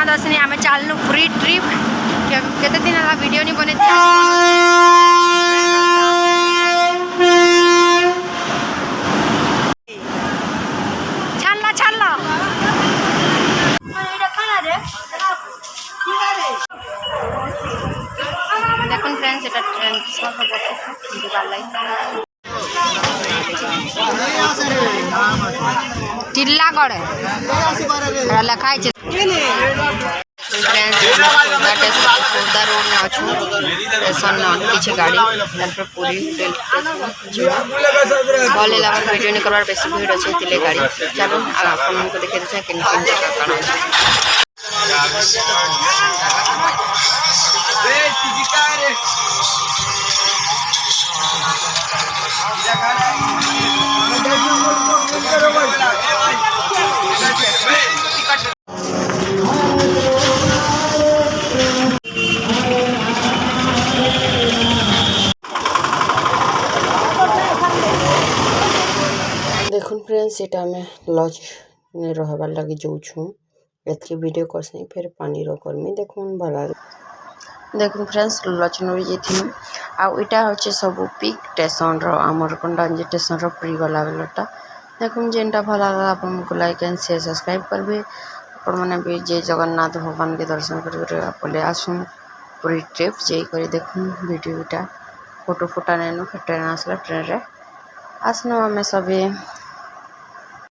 दशनी आम चलनु पुरी ट्रिप केते दिन है वीडियो नहीं बने छानला छानला देखुन फ्रेंड्स এটা ট্রেন সব দিবার লাগি टिल्ला गड़े लिखा है खुर्दा रोड में अच्छु स्टेशन किसी गाड़ी पूरी भल लगा वीडियो नहीं करवार बेस भीड़ अच्छे तिले गाड़ी चलो आपको देखे देते कि देखुन फ्रेंड्स एटा में लॉज ने रहबार लगे जाऊँ एतके वीडियो करसनी फिर पानी रो करमी देखुन भला देखुन फ्रेंड्स लॉज न भी जाइथिनु आ इटा होचे सब पिक स्टेशन रो अमरकंडा स्टेशन रो फ्री वाला बेलटा देखुन जेनटा भला लगा आपन को लाइक एंड शेयर सब्सक्राइब करबे अपन माने भी जे जगन्नाथ भगवान के दर्शन करबे आपले आसुन पूरी ट्रिप जे करी देखुन वीडियोटा फोटो फोटा नेनु फिर ट्रेन आसला ट्रेन रे आसनो हमें सभी